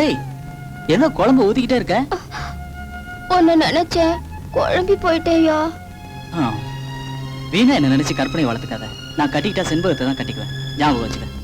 ஏய், என்ன குழம்பு ஊத்திக்கிட்டே இருக்க? உன்னை நினைச்சேன், குழம்பி போயிட்டேயா. வீணா என்ன நினைச்சு கற்பனை வளர்த்துக்காத. நான் கட்டிக்கிட்டா செண்பகத்தை தான் கட்டிக்குவேன், ஞாபகம் வச்சுக்க.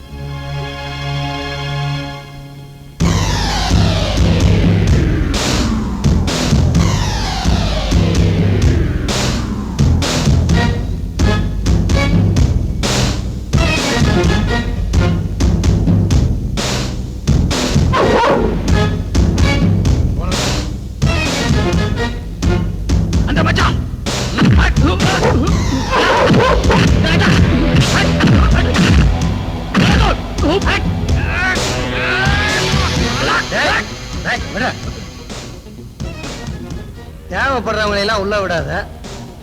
தேவைப்படுறவங்களை எல்லாம் உள்ள விடாத,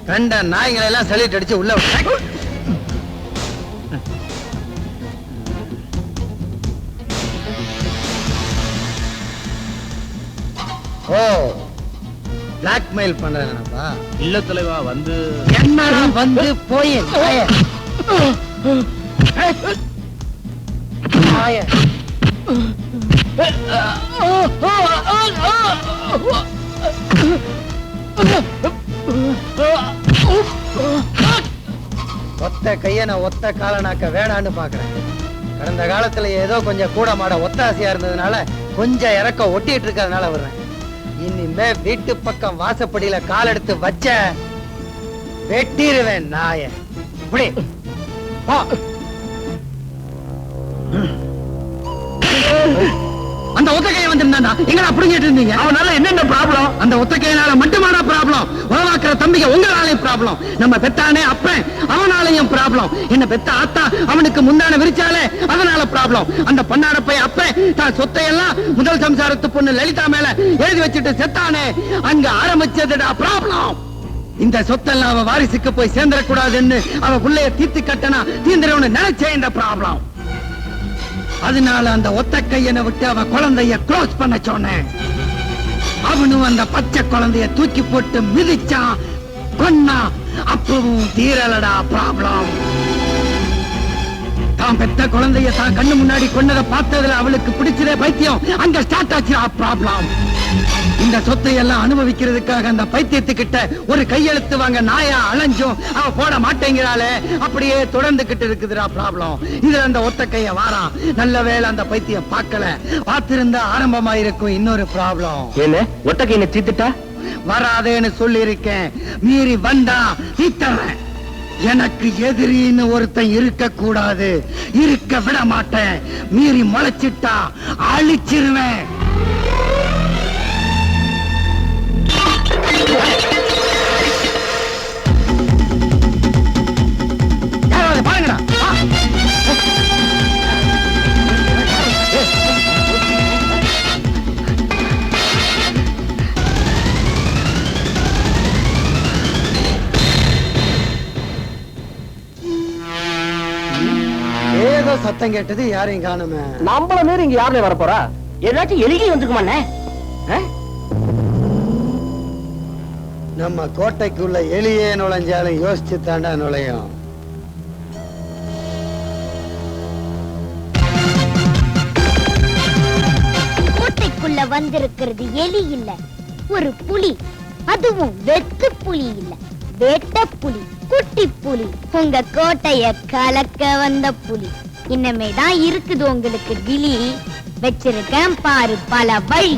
கண்ட நாய்களை எல்லாம் சலிட்டு அடிச்சு உள்ள விட. ஓ, பிளாக்மெயில் பண்றேனப்பா? இல்ல தலைவா, வந்து என்னடா வந்து போய் ஒத்த கையனை ஒத்த காலனாக்க வேணான்னு பாக்குறேன். கடந்த காலத்துல ஏதோ கொஞ்சம் கூட மாட ஒத்தாசையா இருந்ததுனால கொஞ்சம் இறக்க ஒட்டிட்டு இருக்கிறதுனால வர்றேன். இனிமே வீட்டு பக்கம் வாசப்படியில கால் எடுத்து வச்ச வெட்டிடுவேன் நாய. அந்த ஒத்தக்கையை வந்திருந்தா எங்க புடிங்கிட்டு இருந்தீங்க? அவனால என்னென்ன ப்ராப்ளம்? அந்த ஒத்தக்கையினால மட்டுமான ப்ராப்ளம்? உறவாக்குற தம்பிங்க உங்களாலையும் ப்ராப்ளம். நம்ம பெத்தானே அப்பன், அவனாலையும் ப்ராப்ளம். என்ன பெத்த ஆத்தா அவனுக்கு முந்தான விரிச்சாலே அதனால ப்ராப்ளம். அந்த பண்ணாடப்பை அப்பன் தான் சொத்தையெல்லாம் முதல் சம்சாரத்து பொண்ணு லலிதா மேல எழுதி வச்சுட்டு செத்தானே, அங்க ஆரம்பிச்சதுடா ப்ராப்ளம். இந்த சொத்தெல்லாம் அவ வாரிசுக்கு போய் சேர்ந்துடக்கூடாதுன்னு அவ பிள்ளைய தீர்த்து கட்டனா தீந்திரவனு நினைச்சே இந்த ப்ராப்ளம். அதனால அந்த ஒத்த கையனை விட்டு அவ குழந்தைய க்ளோஸ் பண்ண சொன்னேன். அவனும் அந்த பச்சை குழந்தைய தூக்கி போட்டு மிதிச்சான், கொன்னா. அப்பவும் தீரலடா ப்ராப்ளம். தான் பெத்த குழந்தைய தான் கண்ணு முன்னாடி கொன்னதை பார்த்ததுல அவளுக்கு பிடிச்சதே பைத்தியம். அங்க ஸ்டார்ட் ஆச்சு ப்ராப்ளம். இந்த சொத்தை எல்லாம் அனுபவிக்கிறதுக்காக அந்த பைத்தியத்துக்கிட்ட ஒரு கையெழுத்து வாங்க நாயா அலைஞ்சும் அவ போட மாட்டேங்கிறாளே, அப்படியே தொடர்ந்துகிட்டு இருக்குதுடா ப்ராப்ளம். இதுல அந்த ஒத்த கைய வாரான். நல்ல வேளை அந்த பைத்தியம் பார்க்கல, பார்த்திருந்தா ஆரம்பமா இருக்கும் இன்னொரு ப்ராப்ளம். என்ன ஒத்த கையை தீத்துட்டா? வராதேன்னு சொல்லி இருக்கேன், மீறி வந்தா தீத்தறேன். எனக்கு எதிரின்னு ஒருத்தன் இருக்க கூடாது, இருக்க விட மாட்டேன். மீறி முளைச்சிட்டா அழிச்சிருவேன். பாருங்கடா, ஏதோ சத்தம் கேட்டது, யாரையும் காணுமே. நம்மள மீறி இங்க யாருல வர போறா? ஏதாச்சும் எலிகி வந்துக்குமாண்ணே? நம்ம கோட்டைக்குள்ள எலியே நுழைஞ்சாலும் யோசிச்சு தாண்டா நுழையும். கோட்டைக்குள்ள வந்திருக்கிறது எலி இல்ல, ஒரு புலி. அதுவும் வெத்து புலி இல்ல, வேட்ட புலி, குட்டி புலி. உங்க கோட்டைய கலக்க வந்த புலி. இன்னமே தான் இருக்குது உங்களுக்கு கிளி. வச்சிருக்கேன் பாரு பல வழி.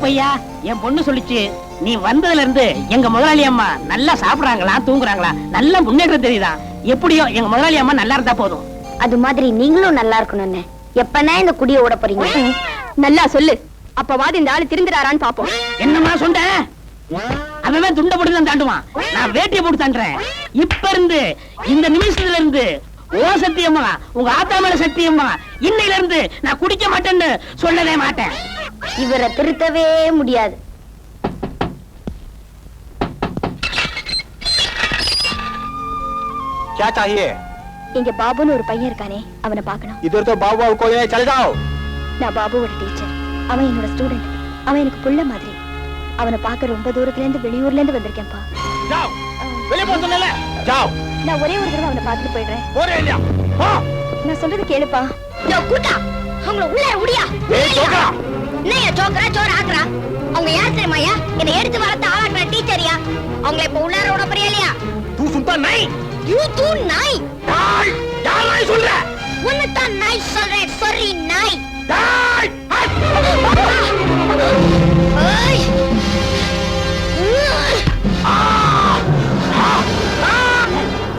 பையா, என் பொண்ணு சொல்லிச்சு, நீ வந்ததுல இருந்து எங்க முதலாளி அம்மா நல்லா சாப்பிடுறாங்களா, தூங்குறாங்களா, நல்ல முன்னேற்றம் தெரியுதா. எப்படியோ எங்க முதலாளி அம்மா நல்லா இருந்தா போதும். அது மாதிரி நீங்களும் நல்லா இருக்கணும்னு. எப்பனா இந்த குடிய ஓட போறீங்க? நல்லா சொல்லு, அப்பவாது இந்த ஆளு திருந்துறாரான்னு பாப்போம். என்னமா சொன்ன? அவன் துண்ட போட்டு தான் தாண்டுவான், நான் வேட்டியை போட்டு தாண்டுறேன். இப்ப இருந்து இந்த நிமிஷத்துல இருந்து ஓ சத்தியம்மா, உங்க ஆத்தா மேல சத்தியம்மா, இன்னையில இருந்து நான் குடிக்க மாட்டேன்னு சொல்லவே மாட்டேன். இவரை திருத்தவே முடியாது. क्या चाहिए? இங்க பாபுன்னு ஒரு பையன் இருக்கானே, அவனை பார்க்கணும். इधर तो बाबू को ले चले जाओ. நான் பாபுவோட டீச்சர், அவன் என்னோட ஸ்டூடெண்ட். அவன் எனக்கு புள்ள மாதிரி. அவனை பார்க்க ரொம்ப தூரத்துல இருந்து வெளியூர்ல இருந்து வந்திருக்கேன்ப்பா. जाओ, வெளிய போ சொன்னல. जाओ. நான் ஒரே ஒரு தடவை அவனை பார்த்துட்டு போயிடுறேன். போறே இல்லையா? போ. நான் சொல்றது கேளுப்பா. யோ கூட்டா, அவங்கள உள்ள முடியா என்னையா சோக்கரா சோறு ஆக்குறா? அவங்க யார் தெரியுமாயா? என்னை எடுத்து வளர்த்து ஆளாக்குற டீச்சரியா? அவங்கள இப்ப உள்ளார விட போறியா? தூ சுத்தா நாய். யூ தூ நாய். நாய். யார் நாய் சொல்ற? உன்னை தான் நாய் சொல்றேன். சாரி நாய். நாய். ஏய்.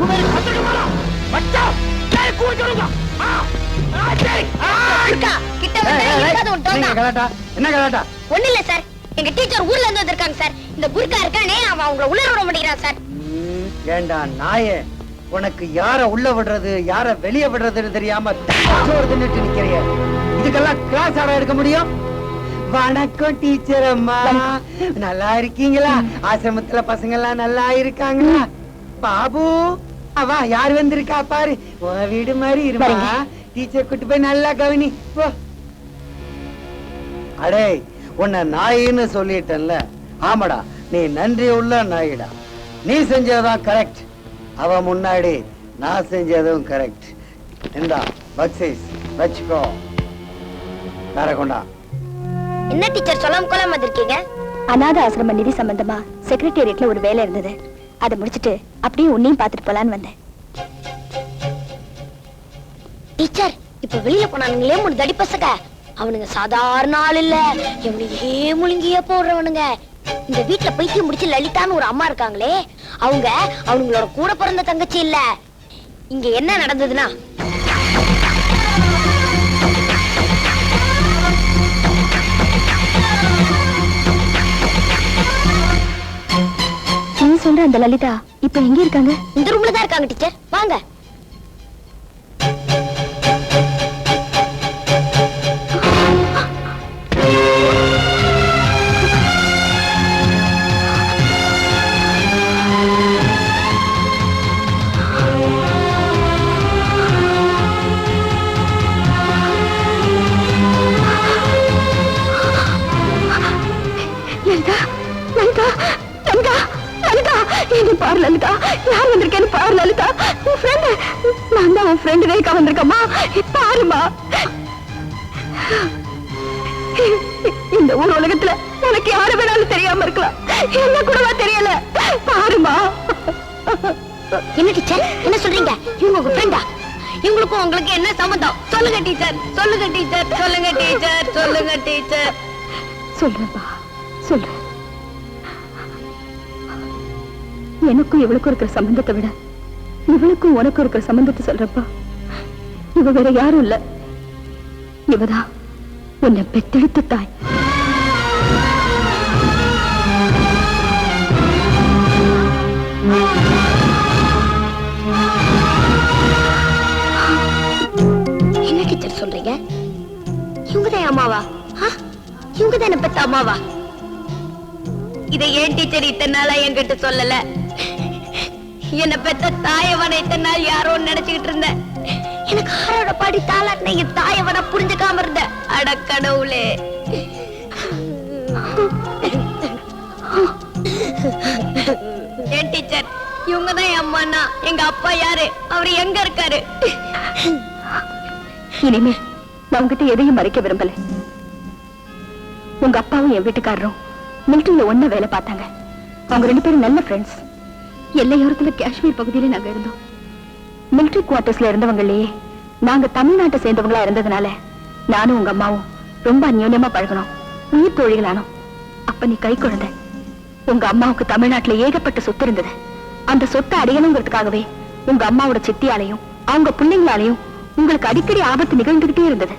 உமர் கத்துக்கு மாறா. பச்சா. டேய் கூஜருங்க. அக்கா கிட்ட வந்து இருக்காத ஒரு டோனா. என்ன கலாட்டா? ஒண்ணு இல்ல சார். எங்க டீச்சர் ஊர்ல இருந்து வந்திருக்காங்க சார். இந்த குர்கா இருக்கானே அவன் அவங்கள உள்ள விட மாட்டேங்கிறான் சார். ஏண்டா நாயே, உனக்கு யார உள்ள விடுறது யார வெளியே விடுறதுன்னு தெரியாம தின்னுட்டு நிக்கிறிய. இதுக்கெல்லாம் கிளாஸ் ஆட எடுக்க முடியும்? வணக்கம் டீச்சர் அம்மா, நல்லா இருக்கீங்களா? ஆசிரமத்துல பசங்க எல்லாம் நல்லா இருக்காங்களா? பாபு அவா யார் வந்திருக்கா பாரு. உன் வீடு மாதிரி இருமா. டீச்சர் கூட்டு போய் நல்லா கவனி போ. அடே உன்னை நாயின்னு சொல்லிட்டேன்ல. ஆமாடா, நீ நன்றி உள்ள நாயிடா. நீ செஞ்சதுதான் கரெக்ட். அவ முன்னாடி நான் செஞ்சதும் கரெக்ட். இந்தா பக்ஸிஸ் வச்சுக்கோ. வேற கொண்டா. என்ன டீச்சர் சொல்லாம கொள்ளாம வந்திருக்கீங்க? அநாத ஆசிரம நிதி சம்பந்தமா செக்ரட்டேரியட்ல ஒரு வேலை இருந்தது. அதை முடிச்சிட்டு அப்படியே உன்னையும் பாத்துட்டு போலான்னு வந்தேன். டீச்சர் இப்ப வெளியில போனானுங்களே 3 தடி பசங்க. அவனுங்க சாதாரண ஆள் இல்ல. எவனையே முழுங்கியே போடுறவனுங்க. இந்த வீட்டுல பைத்தியம் முடிச்சு லலிதான்னு ஒரு அம்மா இருக்காங்களே, அவங்க அவங்களோட கூட பிறந்த தங்கச்சி இல்ல. இங்க என்ன நடந்ததுன்னா, நீ சொல்ற அந்த லலிதா இப்ப எங்க இருக்காங்க? இந்த ரூம்ல தான் இருக்காங்க டீச்சர். வாங்க. பாரு லலிதா, யார் வந்திருக்கேன்னு பாரு லலிதா. உன் ஃப்ரெண்ட், நான் தான் உன் ஃப்ரெண்ட் ரேகா வந்திருக்கம்மா. பாருமா, இந்த ஊர் உலகத்துல உனக்கு யாரு வேணாலும் தெரியாம இருக்கலாம், என்ன கூடவா தெரியல. பாருமா. என்ன டீச்சர் என்ன சொல்றீங்க? இவங்க உங்க ஃப்ரெண்டா? இவங்களுக்கும் உங்களுக்கு என்ன சம்பந்தம்? சொல்லுங்க டீச்சர், சொல்லுங்க டீச்சர், சொல்லுங்க டீச்சர், சொல்லுங்க டீச்சர். சொல்றேன்பா, சொல்றேன். எனக்கும் இவளுக்கும் இருக்கிற சம்பந்தத்தை விட இவளுக்கும் உனக்கும் இருக்கிற சம்பந்தத்தை சொல்றப்பா. இவ வேற யாரும் இல்ல, இவதான் உன்னை பெத்தெடுத்த தாய். என்ன டீச்சர் சொல்றீங்க? இவங்கதான் அம்மாவா? இவங்கதான் என்ன பெத்த அம்மாவா? இதை ஏன் டீச்சர் இத்தனை நாளா என்கிட்ட சொல்லல? என்ன பெத்த தாயவனை இத்தனை நாள் யாரோ நினைச்சுக்கிட்டு இருந்தேன். எனக்கு ஆரோட பாடி தாளாட்டின என் தாயவனை புரிஞ்சுக்காம இருந்த. அட கடவுளே. ஏன் டீச்சர் இவங்கதான் என் அம்மானா எங்க அப்பா யாரு? அவரு எங்க இருக்காரு? இனிமே நான் உங்ககிட்ட எதையும் மறைக்க விரும்பல. உங்க அப்பாவும் என் வீட்டுக்காரரும் மிலிட்டரியில ஒண்ணா வேலை பார்த்தாங்க. அவங்க 2 பேரும் நல்ல ஃப்ரெண்ட்ஸ். எல்லையோரத்துல காஷ்மீர் பகுதியில நாங்க இருந்தோம். மிலிட்டரி குவார்டர்ஸ்ல இருந்தவங்களே நாங்க தமிழ்நாட்டை சேர்ந்தவங்களா இருந்ததுனால நானும் உங்க அம்மாவும் ரொம்ப அந்யோன்யமா பழகணும், உயிர் தோழிகளானோம். அப்ப நீ கை குழந்தை. உங்க அம்மாவுக்கு தமிழ்நாட்டுல ஏகப்பட்ட சொத்து இருந்தது. அந்த சொத்தை அடையணுங்கிறதுக்காகவே உங்க அம்மாவோட சித்தியாலையும் அவங்க பிள்ளைங்களாலையும் உங்களுக்கு அடிக்கடி ஆபத்து நிகழ்ந்துகிட்டே இருந்தது.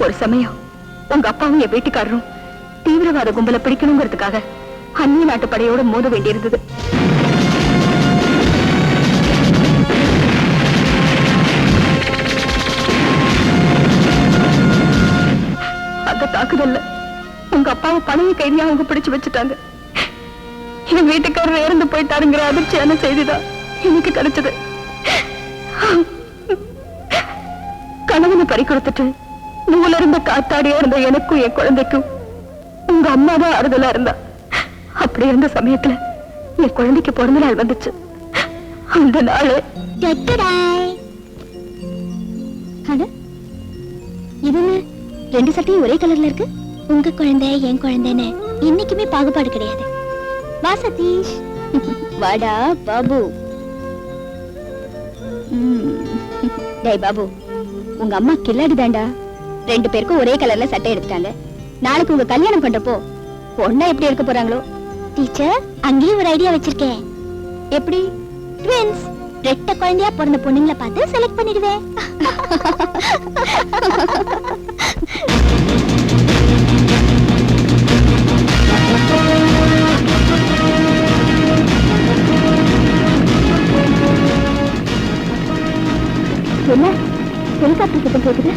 ஒரு சமயம் உங்க அப்பாவும் என் வீட்டுக்காரரும் தீவிரவாத கும்பலை பிடிக்கணுங்கிறதுக்காக அந்நிய நாட்டு படையோட மோத வேண்டியிருந்தது. அந்த தாக்குதல்ல உங்க அப்பாவை பணைய கைதியா அவங்க பிடிச்சு வச்சுட்டாங்க. என் வீட்டுக்காரர் இறந்து போயிட்டாருங்கிற அதிர்ச்சியான செய்திதான் எனக்கு கிடைச்சது. கணவனை பறி கொடுத்துட்டு நூல இருந்த காத்தாடியா இருந்த எனக்கும் என் குழந்தைக்கும் உங்க அம்மா தான் ஆறுதலா இருந்தா. அப்படி இருந்த சமயத்துல என் குழந்தைக்கு பிறந்த நாள் வந்துச்சு. அந்த நாள் இது 2 சட்டையும் ஒரே கலர்ல இருக்கு. உங்க குழந்தை என் குழந்தைன்னு இன்னைக்குமே பாகுபாடு கிடையாது. வா சதீஷ். வாடா பாபு. டேய் பாபு, உங்க அம்மா கில்லாடி தாண்டா. 2 பேருக்கும் ஒரே கலர்ல சட்டை எடுத்துட்டாங்க. நாளைக்கு உங்க கல்யாணம் பண்றப்போ பொண்ணா எப்படி இருக்க போறாங்களோ. டீச்சர், அங்கேயும் ஒரு ஐடியா வச்சிருக்கேன். எப்படி? ட்வின்ஸ். 2 குழந்தையா பிறந்த பொண்ணுங்களை பார்த்து செலக்ட் பண்ணிடுவேன். என்ன ஹெலிகாப்டர் கிட்ட கேக்குது?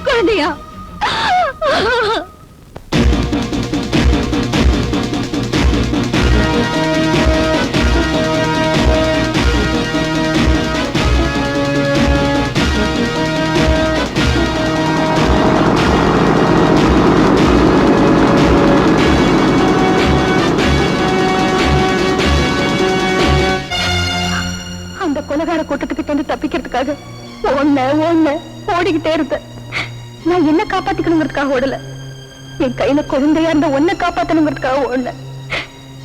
குழந்தையா? அந்த கொலைகார கூட்டத்துக்கிட்ட இருந்து தப்பிக்கிறதுக்காக ஓடிக்கிட்டே இருந்தேன். நான் என்ன காப்பாத்திக்கணுங்கிறதுக்காக ஓடல, என் கையில குழந்தையா இருந்த ஒன்ன காப்பாத்தணுங்கிறதுக்காக ஓடல.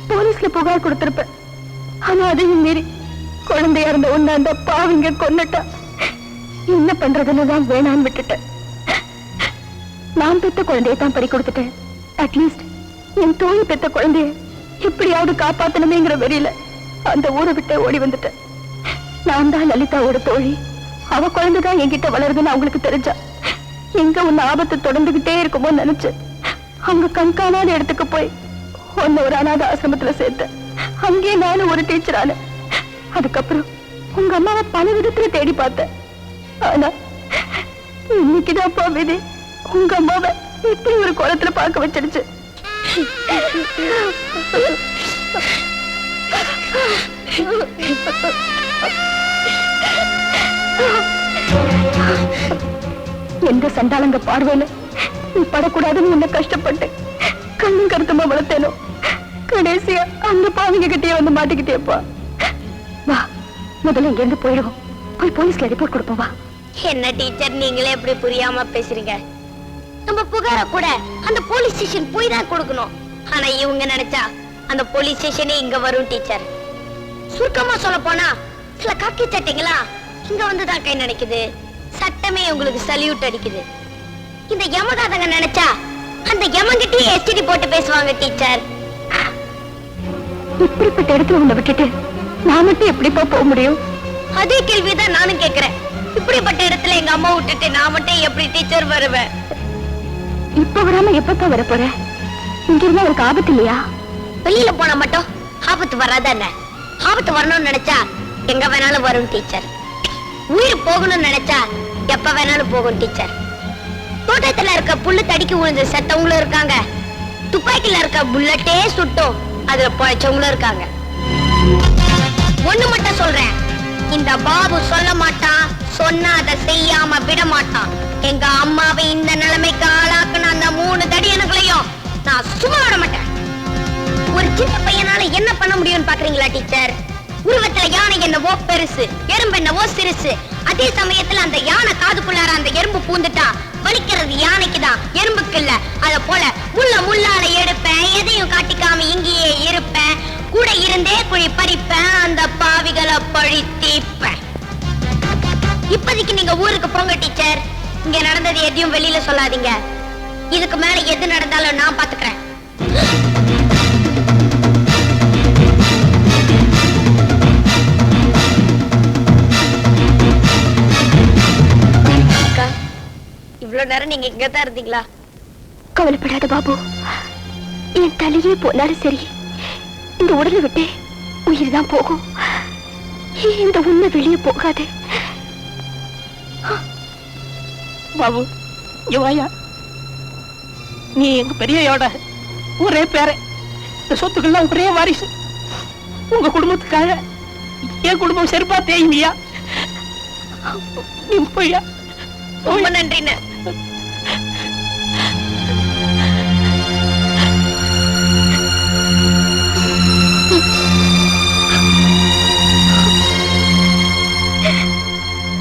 போலீஸ்ல புகார் கொடுத்திருப்பேன், ஆனா அதையும் மீறி குழந்தையா இருந்த ஒன்ன அந்த பாவிங்க கொன்னுட்டா. என்ன பண்றதுன்னு தான் வேணான்னு விட்டுட்டேன். நான் பெத்த குழந்தைய தான் பறி கொடுத்துட்டேன். அட்லீஸ்ட் என் தோழி பெத்த குழந்தைய எப்படியாவது காப்பாத்தணுமேங்கிற வெறியில அந்த ஊரை விட்டு ஓடி வந்துட்டேன். நான் தான் லலிதாவோட தோழி. அவ குழந்தைதான் என்கிட்ட வளருதுன்னு அவங்களுக்கு தெரிஞ்சா எங்க உன்ன ஆபத்து தொடர்ந்துகிட்டே இருக்குமோ நினைச்சு அங்க கண்காணாத இடத்துக்கு போய் ஒன்னு ஒரு அநாத ஆசிரமத்துல சேர்த்தேன். அங்கே நானும் ஒரு டீச்சர் ஆன. அதுக்கப்புறம் உங்க அம்மாவை பல விதத்துல தேடி பார்த்தேன். ஆனா இன்னைக்குதான் விதி உங்க அம்மாவை இப்படி ஒரு கோலத்துல பார்க்க வச்சிருச்சு. எந்த சண்டாளங்க பார்வையில நீ படக்கூடாதுன்னு உன்னை கஷ்டப்பட்டு கண்ணும் கருத்துமா வளர்த்தேனோ, கடைசியா அந்த பாவிங்க கிட்டே வந்து மாட்டிக்கிட்டேப்பா. வா, முதல்ல இங்க இருந்து போயிடுவோம். போய் போலீஸ்ல ரிப்போர்ட் கொடுப்போம். வா. என்ன டீச்சர், நீங்களே எப்படி புரியாம பேசுறீங்க? நம்ம புகார கூட அந்த போலீஸ் ஸ்டேஷன் போய் தான் கொடுக்கணும். ஆனா இவங்க நினைச்சா அந்த போலீஸ் ஸ்டேஷனே இங்க வரும் டீச்சர். சுருக்கமா சொல்ல போனா சில காக்கி சட்டைங்களா இங்க வந்துதான் கை நினைக்குது. சட்டமே உங்களுக்கு சல்யூட் அடிக்குது. இந்த யமகாதங்க நினைச்சா அந்த யமங்கிட்டே எஸ்டிடி போட்டு பேசுவாங்க டீச்சர். இப்படிப்பட்ட இடத்துல உன்னை விட்டுட்டு நான் மட்டும் எப்படிப்பா போக முடியும்? அதே கேள்விதான் நானும் கேக்குறேன். இப்படிப்பட்ட இடத்துல எங்க அம்மா விட்டுட்டு நான் மட்டும் எப்படி டீச்சர் வருவேன்? இப்ப வராம எப்பப்பா வர போற? இங்க இருந்தா அவருக்கு ஆபத்து இல்லையா? வெளியில போனா மட்டும் ஆபத்து வராதா என்ன? ஆபத்து வரணும்னு நினைச்சா எங்க வேணாலும் வரும் டீச்சர். உயிர் போகணும்னு நினைச்சா எப்ப வேணாலும் போகும் டீச்சர். தோட்டத்துல இருக்க புல்லு தடிக்கு விழுந்து செத்தவங்களும் இருக்காங்க. துப்பாக்கில இருக்க புல்லட்டே சுட்டும் அதுல பழைச்சவங்களும் இருக்காங்க. ஒண்ணு மட்டும் சொல்றேன், இந்த பாபு சொல்ல மாட்டான், சொன்னா அதை செய்யாம விட மாட்டான். எங்க அம்மாவை இந்த நிலைமைக்கு ஆளாக்குன அந்த 3 தடியனுங்களையும் நான் சும்மா விட மாட்டேன். ஒரு சின்ன பையனால என்ன பண்ண முடியும்னு பாக்குறீங்களா டீச்சர்? உருவத்துல யானை என்னவோ பெருசு, எறும்பு என்னவோ சிறுசு. அதே சமயத்துல அந்த யானை காதுக்குள்ளார அந்த எறும்பு பூந்துட்டா வலிக்கிறது யானைக்குதான், எறும்புக்கு இல்ல. அத போல முள்ளால எடுப்பேன், எதையும் காட்டிக்காம இங்கேயே இருப்பேன். கூட இருந்தே குழி பறிப்பேன், அந்த பாவிகளை பழி தீப்பேன். இப்போதைக்கு நீங்க ஊருக்கு போங்க டீச்சர். இங்க நடந்தது எதையும் வெளியில சொல்லாதீங்க. இதுக்கு மேல எது நடந்தாலும் நான் பாத்துக்கிறேன். இவ்வளவு நேரம் நீங்க இங்கதான் இருந்தீங்களா? கவலைப்படாத பாபு, என் தலையே போனாலும் சரி, இந்த உடலை விட்டு உயிர் தான் போகும். இந்த உண்மை வெளியே போகாது. பாபு, இங்க வாயா. நீ எங்க பெரியயோட ஒரே பேர, இந்த சொத்துக்கெல்லாம் ஒரே வாரிசு. உங்க குடும்பத்துக்காக என் குடும்பம் செருப்பா தேயுமியா. நீ போய்யா. ரொம்ப நன்றின்னு.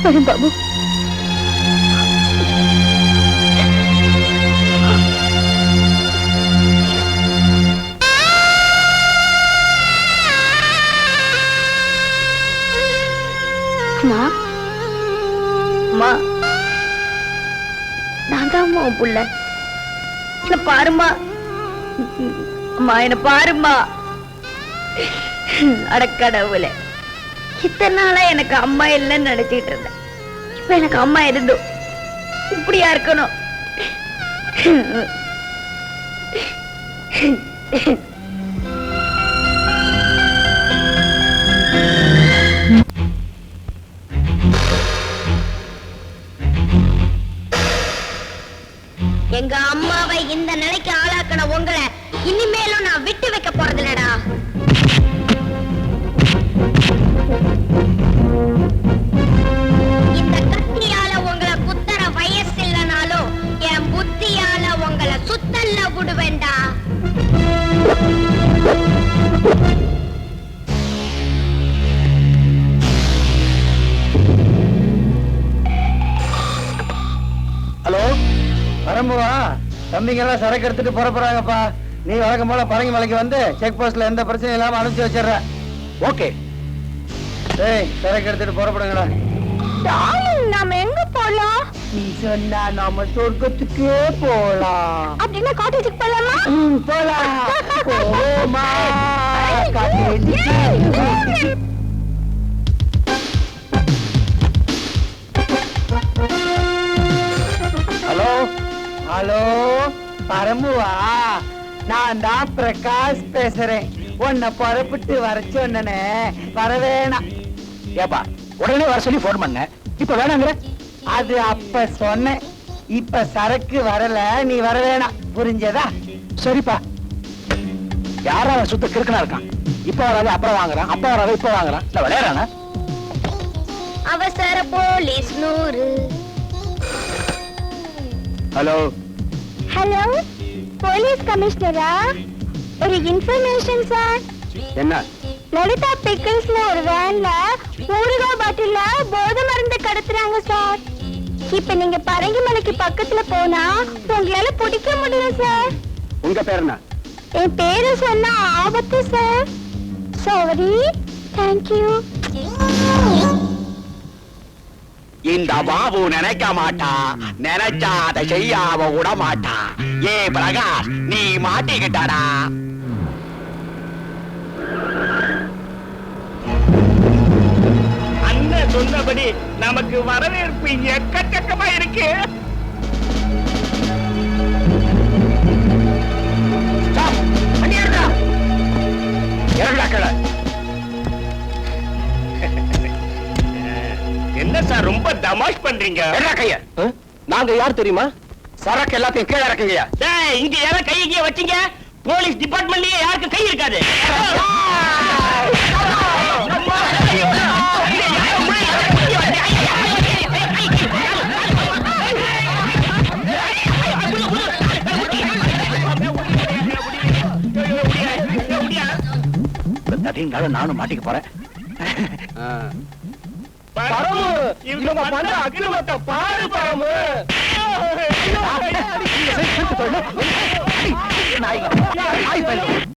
வரும் பாபு. அம்மா, அம்மா, நான் தான் உன் புள்ள. என்ன பாருமா, அம்மா என்ன பாருமா. அடக்கடவுளே, இத்தனை நாளா எனக்கு அம்மா இல்லைன்னு நினைச்சிட்டு இருந்தேன். இப்ப எனக்கு அம்மா இருந்தோம் இப்படியா இருக்கணும்? எங்க அம்மாவை இந்த நிலைக்கு ஆளாக்கன உங்களை இனிமேலும் நான் விட்டு வைக்க போறதில்லடா. இந்த கத்தியால உங்களை குத்தற வயசு இல்லைனாலும் என் புத்தியால உங்களை சுத்தல்ல விடுவேண்டா. ஹலோ வரம்புவா, தம்பிங்க எல்லாம் சரக்கு எடுத்துட்டு புறப்படுறாங்கப்பா. நீ வழக்கம் போல பரங்கி மலைக்கு வந்து செக் போஸ்ட்ல எந்த பிரச்சனையும் இல்லாம அனுப்பிச்சு வச்சிடுற. ஓகே, ஏய் சரக்கு எடுத்துட்டு புறப்படுங்கடா. நாம எங்க போலாம்? நீ சொன்னா நாம சொர்க்கத்துக்கே போலாம். அப்படின்னா காட்டேஜுக்கு போலாமா? போலாம். போமா காட்டேஜுக்கு. ஹலோ ஹலோ பரம்புவா, நான் தான் பிரகாஷ் பேசுறேன். உன்னை புறப்பட்டு வர சொன்னனே, வரவேணா. ஏப்பா உடனே வர சொல்லி போன் பண்ண, இப்ப வேணாங்கிற? அது அப்ப சொன்னேன், இப்ப சரக்கு வரல, நீ வரவேணா. புரிஞ்சதா? சரிப்பா. யாரா சுத்த கிறுக்கனா இருக்கான்? இப்ப வராது அப்புறம் வாங்குறான், அப்ப வராது இப்ப வாங்குறான். இல்ல விளையாடுறானா? அவசர போலீஸ் 100. ஹலோ ஹலோ, போலீஸ் கமிஷனரா? ஒரு இன்ஃபர்மேஷன் சார். என்ன? லலிதா பிக்கிள்ஸ்ல ஒரு வேன்ல ஊறுகாய் பாட்டில போதை மருந்து கடத்துறாங்க சார். இப்ப நீங்க பரங்கிமலைக்கு பக்கத்துல போனா உங்களால பிடிக்க முடியல சார். உங்க பேர் என்ன? என் பேரு சொன்னா ஆபத்து சார். சாரி. தேங்க்யூ. இந்த பாபு நினைக்க மாட்டா, நினைச்சா அதை செய்யாம விட மாட்டா. ஏ பிரகாஷ், நீ மாட்டிக்கிட்டடா. சொன்னபடி நமக்கு வரவேற்பு எக்கச்சக்கமா இருக்கு. என்ன சார் ரொம்ப தமாஷ் பண்றீங்க? நாங்க யார் தெரியுமா? சரக்கு எல்லாத்தையும் கீழே இறக்குங்கய்யா. இங்க யாரா கை கீழே வச்சீங்க, போலீஸ் டிபார்ட்மெண்ட்லயே யாருக்கு கை இருக்காது. நானும் மாட்டிக்க போறேன். இவங்க பண்ற அக்கிரமத்தை பாரு பரமு.